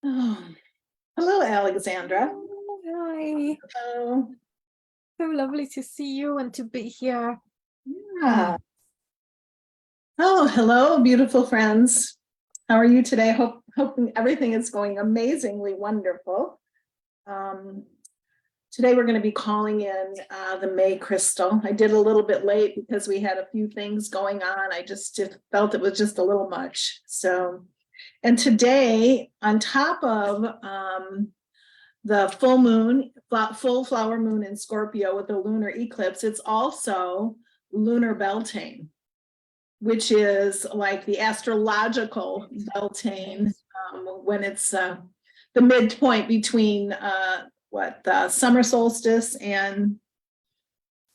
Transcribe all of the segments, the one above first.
Oh, hello, Alexandra. Hi, Oh, so lovely to see you and to be here. yeah. Oh, hello, beautiful friends. How are you today? Hoping everything is going amazingly wonderful. Um, Today we're going to be calling in the May crystal. I did a little bit late because we had a few things going on. I just felt it was just a little much. So, and today, on top of the full moon, full flower moon in Scorpio with the lunar eclipse, it's also lunar Beltane, which is like the astrological Beltane, when it's the midpoint between the summer solstice and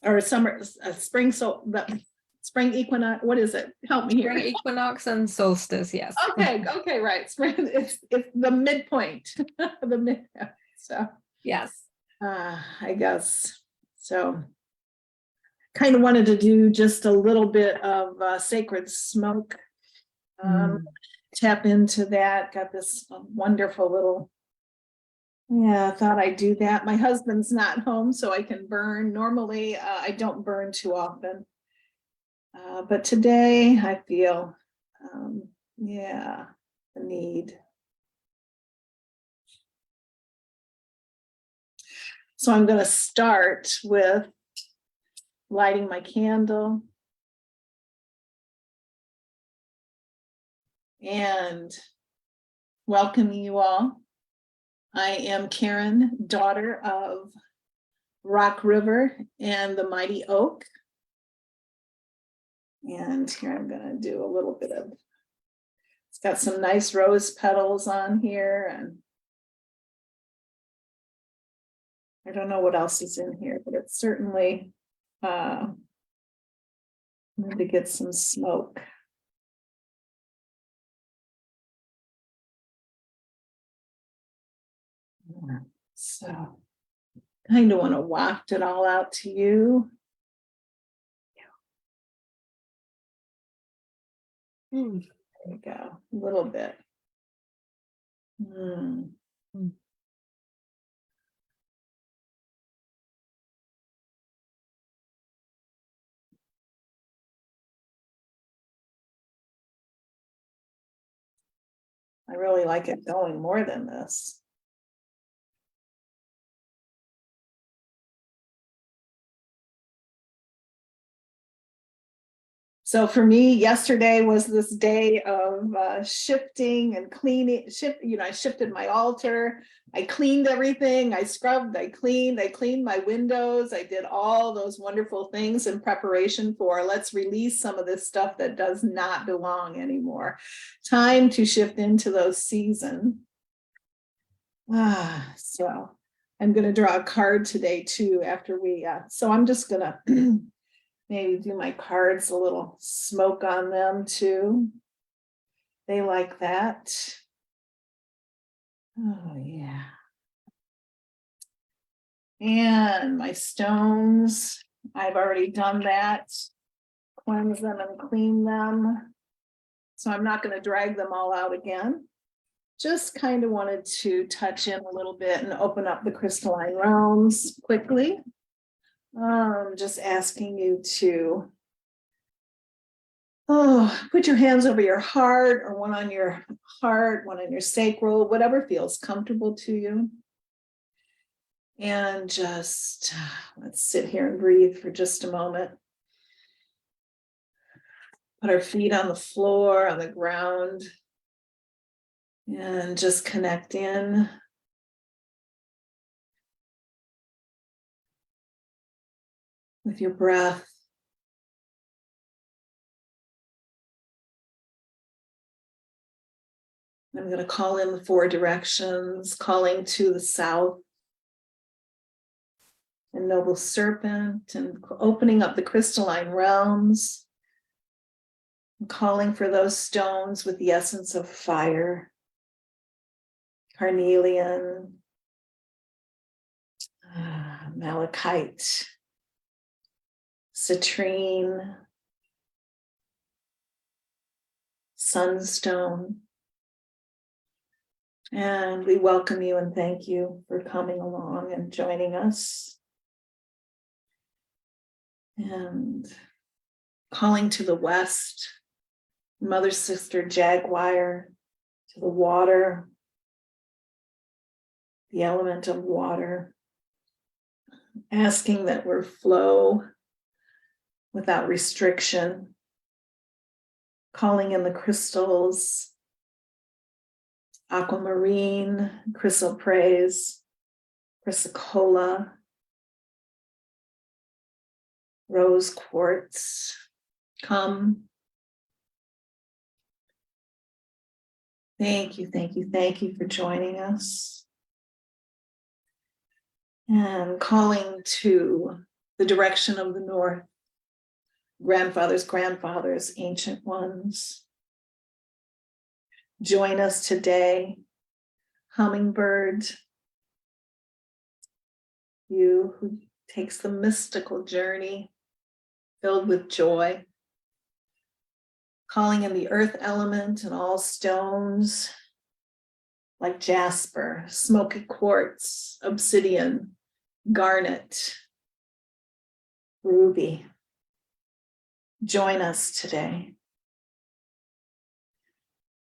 or spring, so the spring equinox. What is it? Help me here. Spring equinox and solstice, yes. Okay, right. Spring. It's the midpoint, the mid. So Yes. I guess so. Kind of wanted to do just a little bit of sacred smoke. Tap into that. Got this wonderful little. Yeah, I thought I'd do that. My husband's not home, so I can burn. Normally, I don't burn too often. But today I feel, yeah, the need. So I'm going to start with lighting my candle and welcoming you all. I am Karen, daughter of Rock River and the Mighty Oak. And here I'm going to do a little bit of, it's got some nice rose petals on here, and I don't know what else is in here, but it's certainly need to get some smoke. So kind of want to waft it all out to you. There you go, a little bit. I really like it going more than this. So for me, yesterday was this day of shifting and cleaning. I shifted my altar. I cleaned everything. I scrubbed. I cleaned my windows. I did all those wonderful things in preparation for let's release some of this stuff that does not belong anymore. Time to shift into those seasons. So I'm going to draw a card today too. After we, so I'm just gonna. Maybe do my cards a little smoke on them too. They like that. Oh yeah. And my stones, I've already done that. Cleanse them and clean them. So I'm not going to drag them all out again. Just kind of wanted to touch in a little bit and open up the crystalline realms quickly. Just asking you to put your hands over your heart, or one on your heart, one on your sacral, whatever feels comfortable to you. And just let's sit here and breathe for just a moment. Put our feet on the floor, on the ground, and just connect in. With your breath. I'm going to call in the 4 directions, calling to the south, and noble serpent, and opening up the crystalline realms, and calling for those stones with the essence of fire, carnelian, malachite, citrine, sunstone, And we welcome you and thank you for coming along and joining us. And calling to the west, Mother, Sister, Jaguar, to the water, the element of water, asking that we flow without restriction, calling in the crystals, aquamarine, chrysoprase, chrysocolla, rose quartz, come. Thank you, thank you, thank you for joining us. And calling to the direction of the north, grandfathers, grandfathers, ancient ones. Join us today, hummingbird, you who takes the mystical journey filled with joy, calling in the earth element and all stones like jasper, smoky quartz, obsidian, garnet, ruby. Join us today.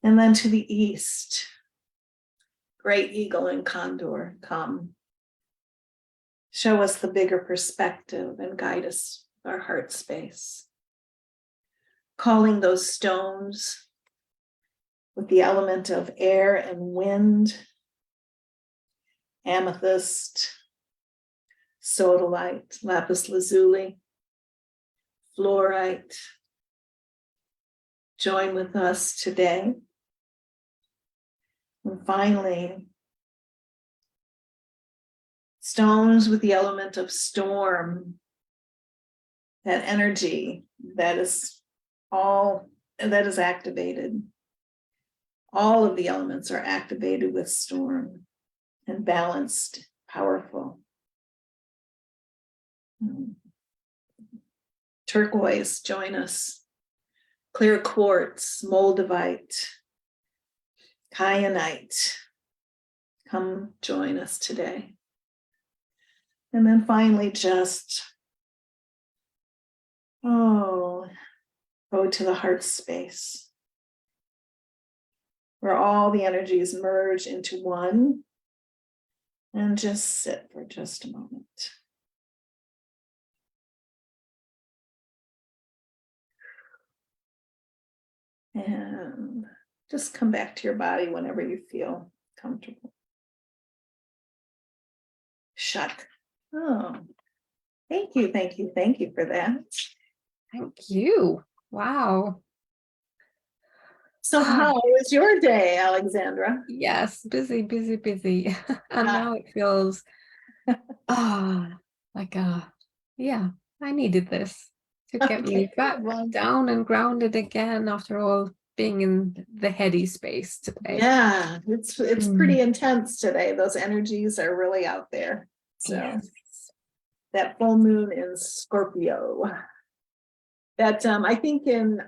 And then to the east, great eagle and condor, come. Show us the bigger perspective and guide us with our heart space. Calling those stones with the element of air and wind, amethyst, sodalite, lapis lazuli, fluorite. Join with us today. And finally, stones with the element of storm, that energy that is activated. All of the elements are activated with storm and balanced, powerful. Turquoise, join us. Clear quartz, moldavite, kyanite, come join us today. And then finally, just, go to the heart space, where all the energies merge into one, and just sit for just a moment. And just come back to your body whenever you feel comfortable. Shut. Oh, thank you, thank you, thank you for that. Thank you. Wow. So how was your day, Alexandra? Yes, busy, busy, busy. And now it feels like yeah, I needed this to get me back down and grounded again after all being in the heady space today. Yeah, it's pretty intense today. Those energies are really out there. So yes. That full moon in Scorpio. That I think in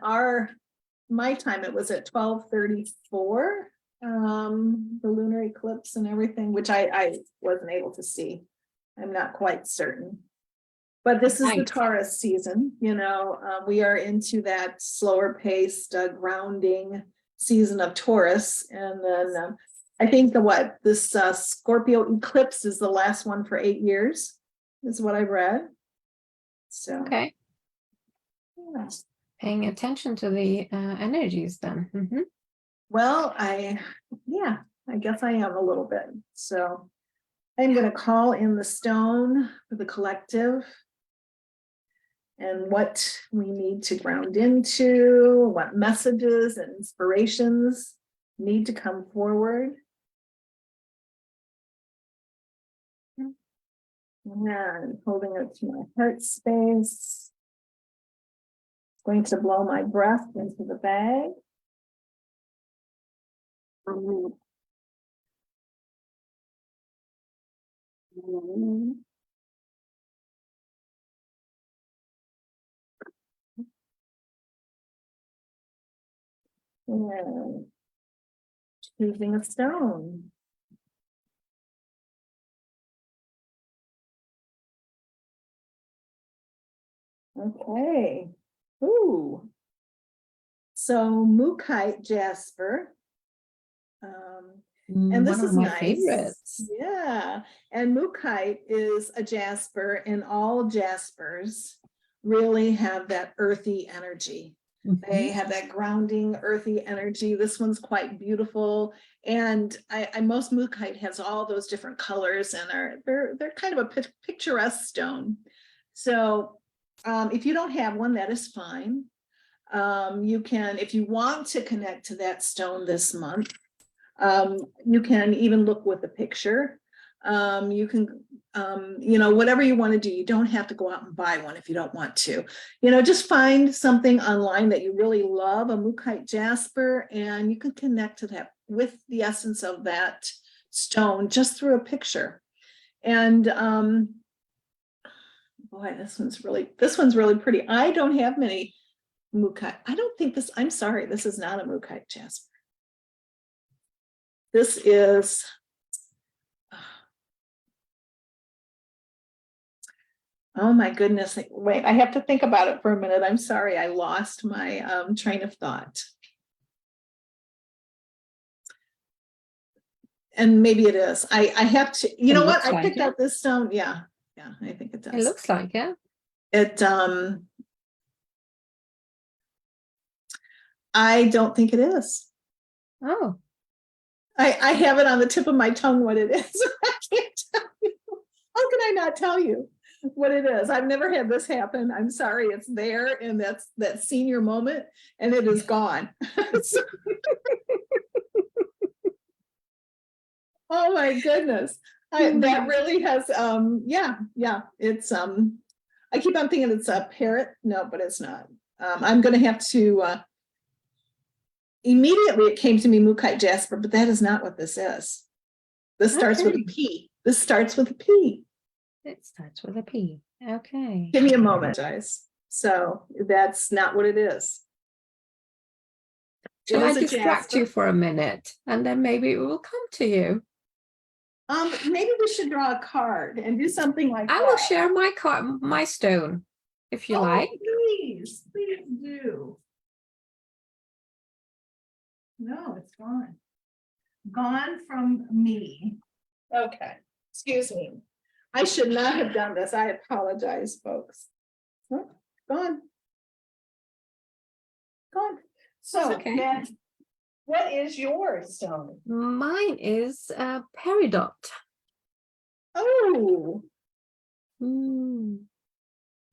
my time it was at 12:34. The lunar eclipse and everything, which I wasn't able to see. I'm not quite certain. But this is the Taurus season, we are into that slower paced grounding season of Taurus. And then I think this Scorpio eclipse is the last one for 8 years, is what I read. So, okay. Yeah. Paying attention to the energies then. Mm-hmm. Well, I guess I am a little bit. So I'm going to call in the stone for the collective and what we need to ground into, what messages and inspirations need to come forward. And holding it to my heart space. Going to blow my breath into the bag. And Choosing a stone. Okay. Ooh. So Mookaite jasper. And this One of is my nice. favorites. Yeah. And Mookaite is a jasper, and all jaspers really have that earthy energy. They have that grounding, earthy energy. This one's quite beautiful. And I most Mookaite has all those different colors, and they're kind of a picturesque stone. So if you don't have one, that is fine. You can, if you want to connect to that stone this month, you can even look with a picture. You can, whatever you want to do. You don't have to go out and buy one if you don't want to. Just find something online that you really love, a Mookaite jasper, and you can connect to that with the essence of that stone just through a picture. And boy, this one's really pretty. I don't have many Mookaite. I don't think this, I'm sorry, this is not a Mookaite jasper. This is, oh my goodness, wait, I have to think about it for a minute. I'm sorry, I lost my train of thought. And maybe it is. I have to, you know what? I picked out this stone. Yeah, I think it does. It looks like it. I don't think it is. Oh. I have it on the tip of my tongue what it is. I can't tell you. How can I not tell you what it is? I've never had this happen. I'm sorry, it's there, and that's that senior moment, and it is gone. Oh my goodness. That really has it's I keep on thinking it's a parrot. No, but it's not. I'm gonna have to immediately it came to me Mookaite jasper, but that is not what this is. This starts with a P. This starts with a P. It starts with a P. Okay. Give me a moment, guys. So that's not what it is. Shall I distract you for a minute, and then maybe it will come to you? Maybe we should draw a card and do something like that. I will share my card, my stone, if you like. Please do. No, it's gone. Gone from me. Okay, excuse me. I should not have done this. I apologize, folks. Oh, gone. Gone. So, okay. What is your stone? Mine is peridot. Oh.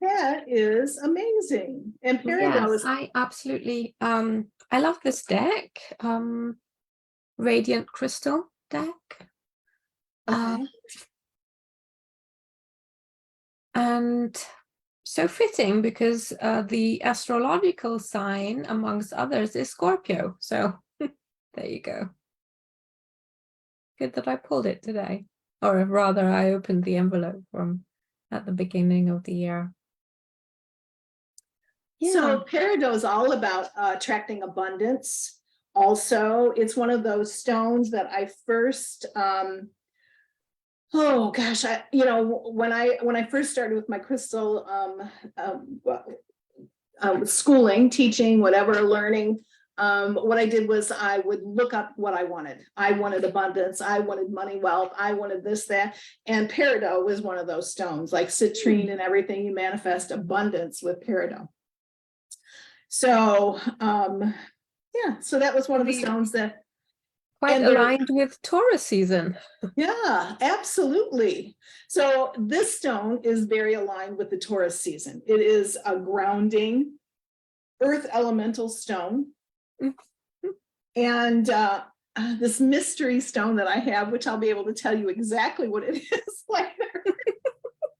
That is amazing. And peridot is, I absolutely I love this deck. Radiant crystal deck. And so fitting because the astrological sign, amongst others, is Scorpio. So there you go. Good that I pulled it today, or rather I opened the envelope from at the beginning of the year. Yeah. So peridot is all about attracting abundance. Also, it's one of those stones that I first oh gosh, when I first started with my crystal schooling, teaching, whatever, learning, what I did was I would look up what I wanted. I wanted abundance. I wanted money, wealth. I wanted this, that. And peridot was one of those stones, like citrine and everything. You manifest abundance with peridot. So, so that was one of the stones that quite aligned with Taurus season. Yeah, absolutely. So this stone is very aligned with the Taurus season. It is a grounding earth elemental stone. And this mystery stone that I have, which I'll be able to tell you exactly what it is later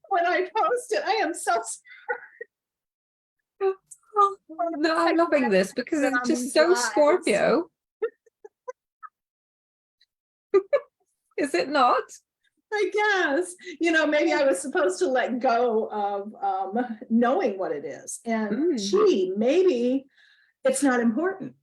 when I post it. I am so sorry. No, I'm loving this because it's just so Scorpio. Is it not? I guess, maybe I was supposed to let go of knowing what it is. And gee, maybe it's not important.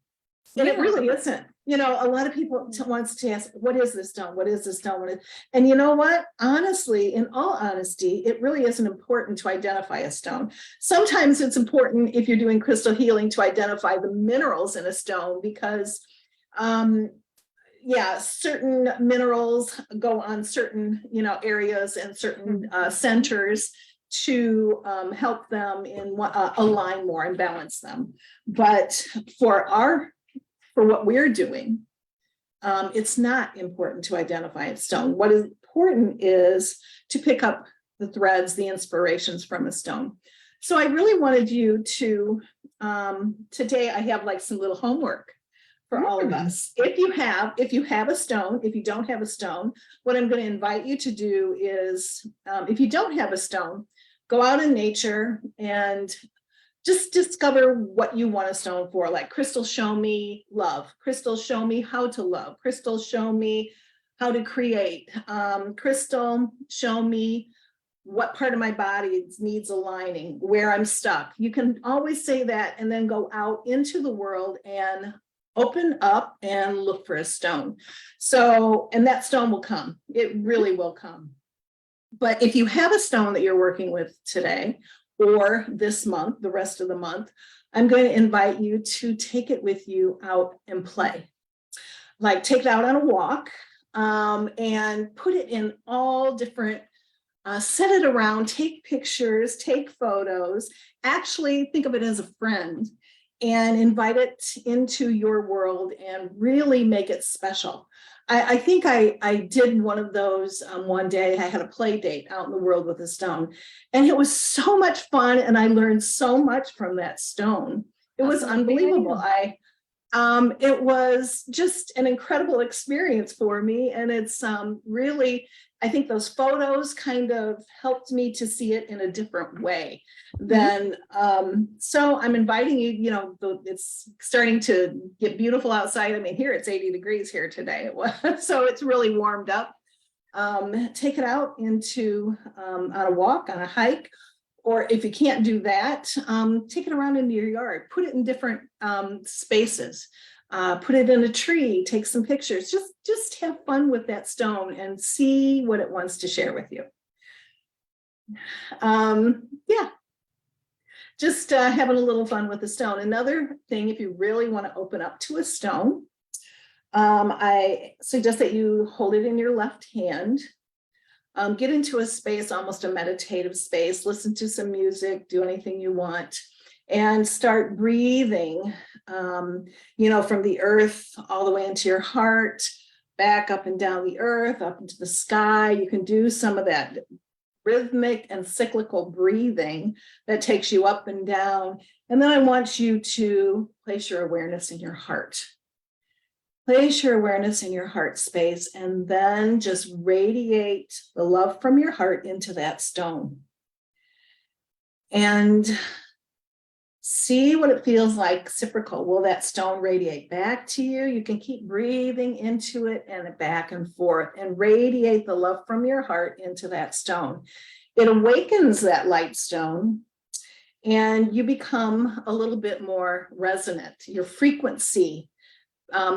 And it Yeah. really isn't. You know, a lot of people wants to ask, what is this stone? What is this stone? And you know what? Honestly, in all honesty, it really isn't important to identify a stone. Sometimes it's important if you're doing crystal healing to identify the minerals in a stone because, yeah, certain minerals go on certain, you know, areas and certain centers to help them in align more and balance them. But for what we're doing, it's not important to identify a stone. What is important is to pick up the threads, the inspirations from a stone. So I really wanted you to, today I have like some little homework for all of us. If you have a stone, if you don't have a stone, what I'm going to invite you to do is, if you don't have a stone, go out in nature and just discover what you want a stone for. Like crystals show me love. Crystals show me how to love. Crystals show me how to create. Crystal show me what part of my body needs aligning, where I'm stuck. You can always say that and then go out into the world and open up and look for a stone. So, and that stone will come. It really will come. But if you have a stone that you're working with today, or this month, the rest of the month, I'm going to invite you to take it with you out and play. Like take it out on a walk and put it in all different, set it around, take pictures, take photos, actually think of it as a friend and invite it into your world and really make it special. I think I did one of those one day. I had a play date out in the world with a stone, and it was so much fun, and I learned so much from that stone. It was unbelievable. It was just an incredible experience for me, and it's really, I think those photos kind of helped me to see it in a different way. Then, so I'm inviting you, you know, it's starting to get beautiful outside. I mean, here it's 80 degrees here today. So it's really warmed up. Take it out into on a walk, on a hike, or if you can't do that, take it around into your yard, put it in different spaces. Put it in a tree, take some pictures, just have fun with that stone and see what it wants to share with you. Yeah, just having a little fun with the stone. Another thing, if you really want to open up to a stone, I suggest that you hold it in your left hand. Get into a space, almost a meditative space, listen to some music, do anything you want, and start breathing, you know, from the earth all the way into your heart, back up and down the earth, up into the sky. You can do some of that rhythmic and cyclical breathing that takes you up and down. And then I want you to place your awareness in your heart. Place your awareness in your heart space and then just radiate the love from your heart into that stone. And see what it feels like reciprocal. Will that stone radiate back to you? You can keep breathing into it and back and forth and radiate the love from your heart into that stone. It awakens that light stone and you become a little bit more resonant. Your frequency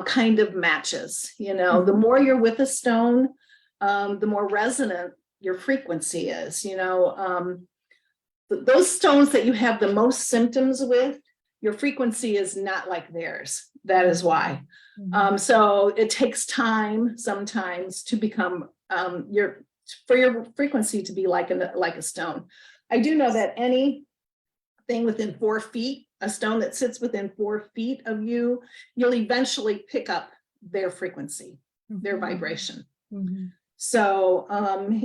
kind of matches, you know, the more you're with a stone, the more resonant your frequency is, you know. Those stones that you have the most symptoms with, your frequency is not like theirs. That is why. So it takes time sometimes to become for your frequency to be like a stone. I do know that anything within 4 feet, a stone that sits within 4 feet of you, you'll eventually pick up their frequency, their vibration. So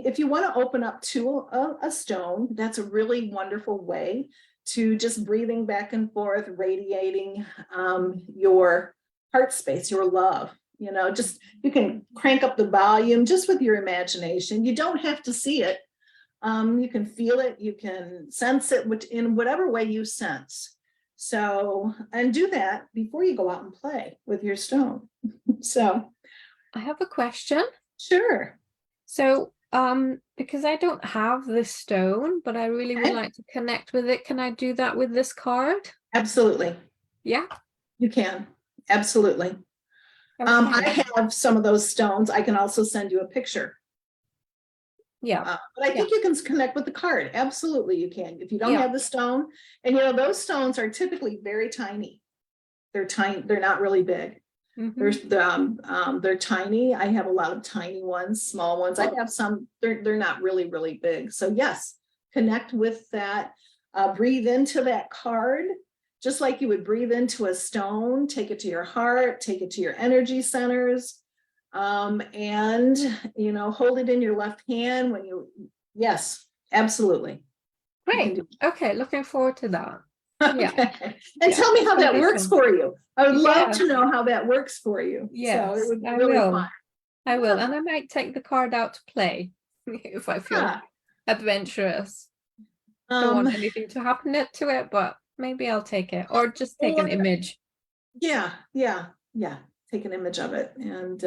if you want to open up to a stone, that's a really wonderful way to just breathing back and forth, radiating your heart space, your love. You know, just you can crank up the volume just with your imagination. You don't have to see it. You can feel it, you can sense it in whatever way you sense. So, and do that before you go out and play with your stone. So I have a question. Sure. So, because I don't have this stone, but I really would like to connect with it. Can I do that with this card? Absolutely. Yeah. You can. absolutely. Okay. I have some of those stones. I can also send you a picture. Yeah. But I think you can connect with the card. Absolutely, you can. If you don't Yeah. have the stone, and those stones are typically very tiny. They're tiny. They're not really big. They're tiny. I have a lot of tiny ones, small ones. I have some. They're not really, really big. So yes, connect with that. Breathe into that card, just like you would breathe into a stone. Take it to your heart. Take it to your energy centers. And hold it in your left hand when yes, absolutely. Great. Okay, looking forward to that. Okay. And tell me how that works for you. I would love to know how that works for you. Yes, so it would be I really will. fun. I will, and I might take the card out to play if I feel adventurous. Don't want anything to happen to it, but maybe I'll take it, or just take an image. Yeah. Take an image of it. And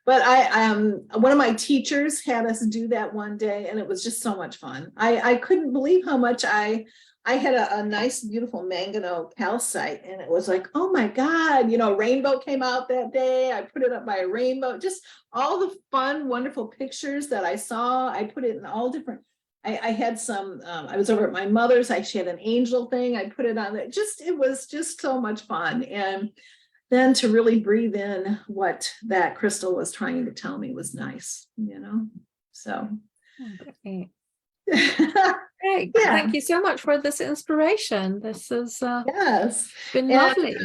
but I one of my teachers had us do that one day, and it was just so much fun. I couldn't believe how much I had a nice, beautiful manganese calcite, and it was like, oh my God, rainbow came out that day. I put it up by a rainbow, just all the fun, wonderful pictures that I saw. I put it in all different. I had some, I was over at my mother's, she had an angel thing. I put it on it. It was just so much fun. And then to really breathe in what that crystal was trying to tell me was nice, so. Okay. Great. Yeah. Thank you so much for this inspiration. This has been lovely.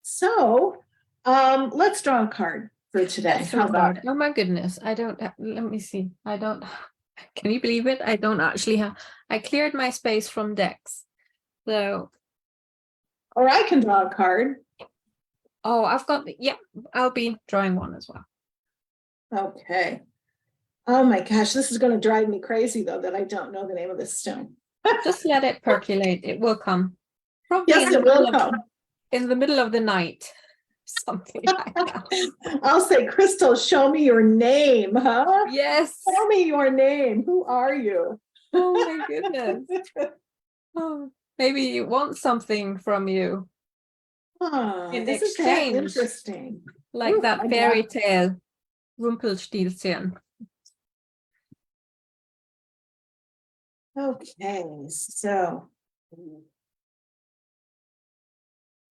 So let's draw a card for today. How about it? Oh my goodness. I don't let me see. Can you believe it? I don't actually have. I cleared my space from decks. So. Or I can draw a card. Oh, I've got I'll be drawing one as well. Okay. Oh my gosh, this is going to drive me crazy though that I don't know the name of this stone. Just let it percolate. It will come. Probably yes, it will come. In the middle of the night. Something like that. I'll say, Crystal, show me your name, huh? Yes. Show me your name. Who are you? Oh my goodness. Oh, maybe you want something from you. In exchange. Interesting. Like that fairy tale, Rumpelstiltskin. Okay, so.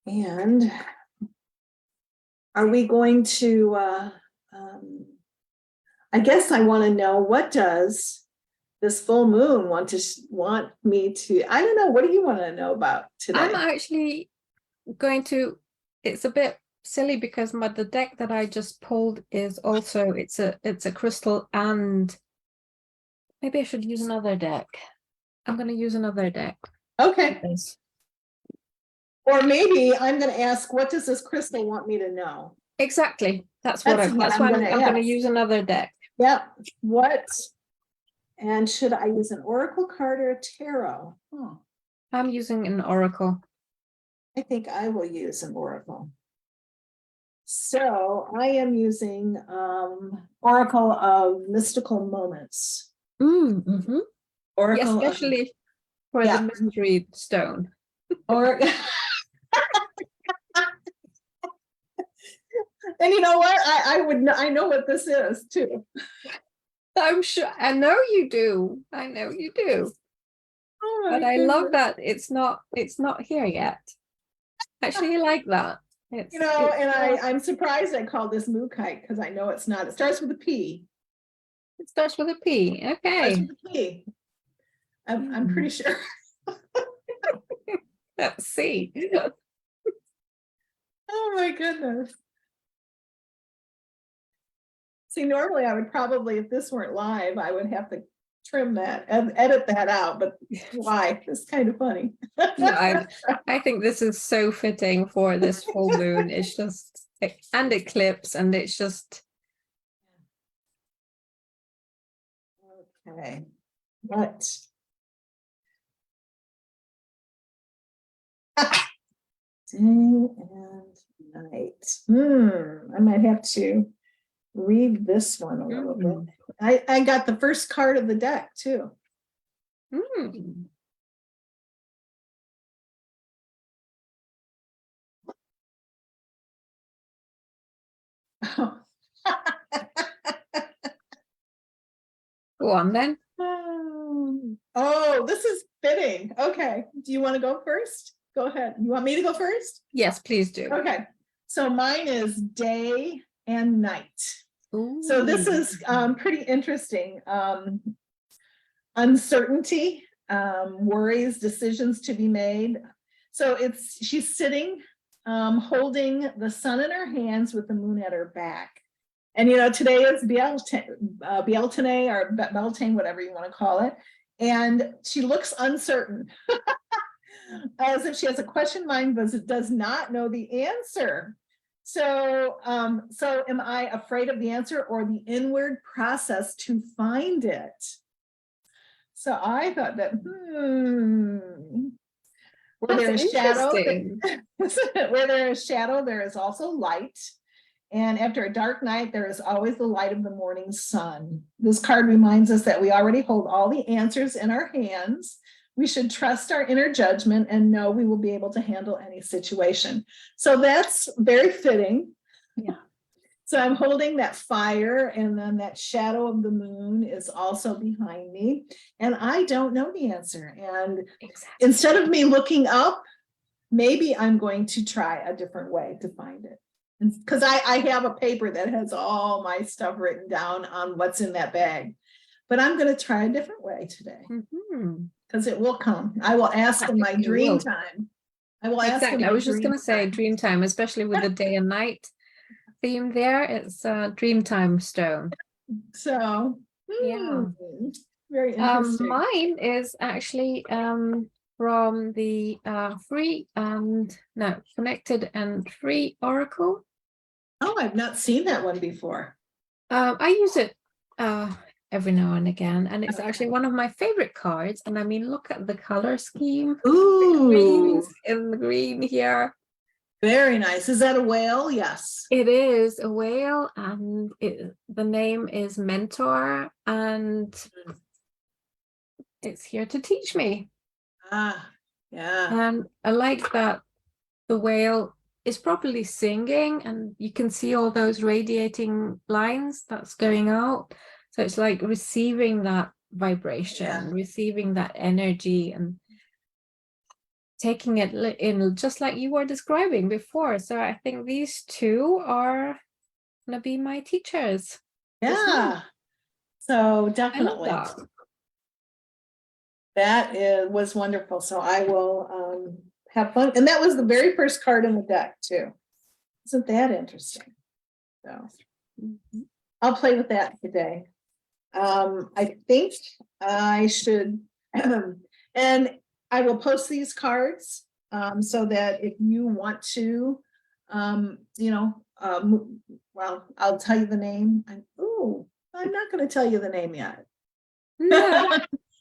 And are we going to, I guess I want to know, what does this full moon want me to, I don't know, what do you want to know about today? I'm actually going to, it's a bit silly because the deck that I just pulled is also, it's a crystal, and maybe I should use another deck. I'm going to use another deck. Okay. Or maybe I'm going to ask, what does this crystal want me to know? Exactly. That's why I'm going to use another deck. Yeah. What? And should I use an oracle card or a tarot? I'm using an oracle. I think I will use an oracle. So I am using Oracle of Mystical Moments. Mm-hmm. Oracle, especially for the mystery stone. Or and you know what? I know what this is too. I'm sure. I know you do. I know you do. Oh but I love that it's not here yet. Actually, I like that. I'm surprised I called this mookaite because I know it's not. It starts with a P. It starts with a P. Okay. It starts with a P. I'm pretty sure. Let's see. Oh my goodness. See, normally I would probably, if this weren't live, I would have to trim that and edit that out, but why? It's kind of funny. I think this is so fitting for this full moon. It's just, and eclipse, and it's just. Okay, what? Day and night. I might have to read this one a little bit. I got the first card of the deck too. Go on then. Oh, this is fitting. Okay. Do you want to go first? Go ahead. You want me to go first? Yes, please do. Okay. So mine is day and night. So this is pretty interesting. Uncertainty, worries, decisions to be made. So she's sitting, holding the sun in her hands with the moon at her back. And today is Beltane or Beltane, whatever you want to call it. And she looks uncertain, as if she has a question mind, but does not know the answer. So am I afraid of the answer or the inward process to find it? So I thought that, where there is shadow, where there is shadow, there is also light. And after a dark night, there is always the light of the morning sun. This card reminds us that we already hold all the answers in our hands. We should trust our inner judgment and know we will be able to handle any situation. So that's very fitting. Yeah. So I'm holding that fire, and then that shadow of the moon is also behind me. And I don't know the answer. And instead of me looking up, maybe I'm going to try a different way to find it. Because I have a paper that has all my stuff written down on what's in that bag. But I'm going to try a different way today. Because it will come. I will ask in my dream time. I will ask. Exactly. I was just going to say dream time, especially with the day and night theme there. It's a dream time stone. So yeah, very interesting. Mine is actually from the Connected and Free Oracle. Oh, I've not seen that one before. I use it every now and again, and it's actually one of my favorite cards. And I mean, look at the color scheme. Ooh, in the green here. Very nice. Is that a whale? Yes. It is a whale, and the name is Mentor, and it's here to teach me. Ah, yeah. And I like that the whale is properly singing, and you can see all those radiating lines that's going out. So it's like receiving that vibration, receiving that energy, and taking it in, just like you were describing before. So I think these two are gonna be my teachers. Yeah. So definitely. That was wonderful. So I will have fun. And that was the very first card in the deck too. Isn't that interesting? So I'll play with that today. I think I should, and I will post these cards so that if you want to, well, I'll tell you the name. I'm not going to tell you the name yet. No.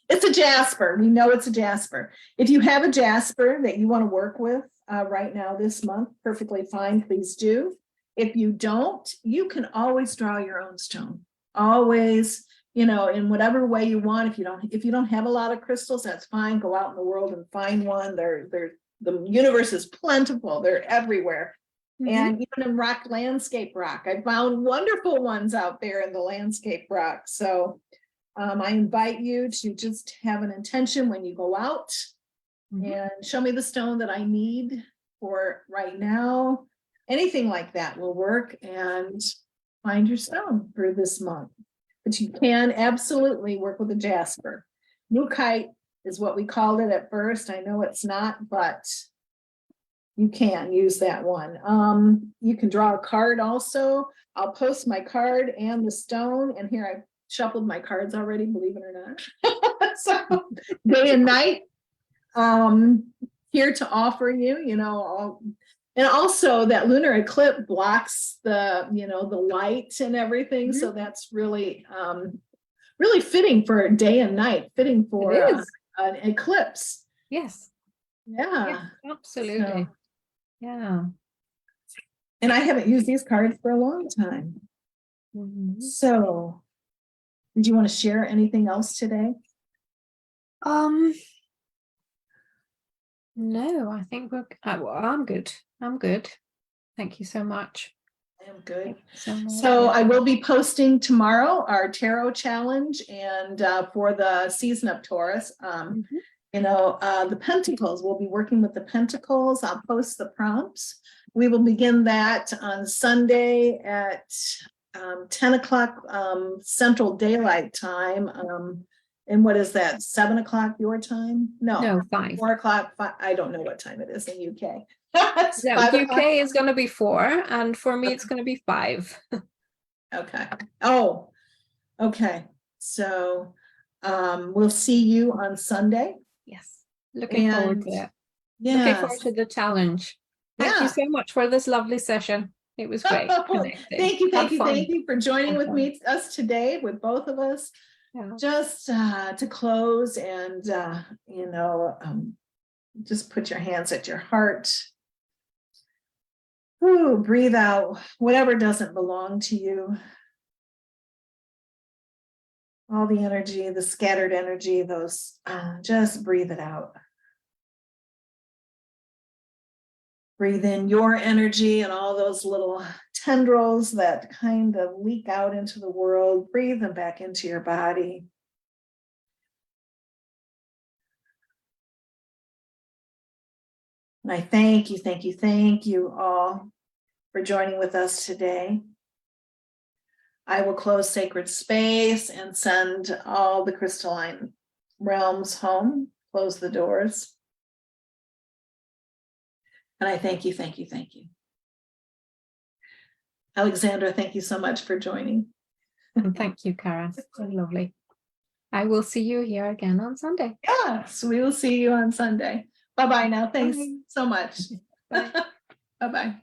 It's a jasper. We know it's a jasper. If you have a jasper that you want to work with right now this month, perfectly fine, please do. If you don't, you can always draw your own stone. Always, in whatever way you want. If you don't have a lot of crystals, that's fine. Go out in the world and find one. The universe is plentiful. They're everywhere. And even in landscape rock, I found wonderful ones out there in the landscape rock. So I invite you to just have an intention when you go out and show me the stone that I need for right now. Anything like that will work, and find your stone for this month. But you can absolutely work with a jasper. Mookaite is what we called it at first. I know it's not, but you can use that one. You can draw a card also. I'll post my card and the stone, and here I shuffled my cards already, believe it or not. So day and night, here to offer you, and also that lunar eclipse blocks the light and everything. So that's really, really fitting for day and night, fitting for an eclipse. Yes. Yeah. Absolutely. Yeah. And I haven't used these cards for a long time. So did you want to share anything else today? No, I think I'm good. I'm good. Thank you so much. I am good. So much. So I will be posting tomorrow our tarot challenge, and for the season of Taurus, Mhm. the Pentacles, we'll be working with the Pentacles. I'll post the prompts. We will begin that on Sunday at 10 o'clock Central Daylight Time. And what is that, 7 o'clock your time? No, 5. 4 o'clock, I don't know what time it is in UK. It's No, 5 UK o'clock? is going to be 4, and for me, it's going to be 5. Okay. Oh, okay. So we'll see you on Sunday. Yes. Looking forward And to it. Looking yes, forward to the challenge. Thank you yeah. so much for this lovely session. It was great connecting. Thank you, Had fun. thank you for joining Had with fun. us today, with both of us. Yeah. Just to close and, just put your hands at your heart. Ooh, breathe out whatever doesn't belong to you. All the energy, the scattered energy, those, just breathe it out. Breathe in your energy and all those little tendrils that kind of leak out into the world. Breathe them back into your body. And I thank you all for joining with us today. I will close sacred space and send all the crystalline realms home, close the doors. And I thank you. Alexandra, thank you so much for joining. And thank you, Karen. So lovely. I will see you here again on Sunday. Yes, we will see you on Sunday. Bye-bye now. Thanks Bye. so much. Bye. Bye-bye.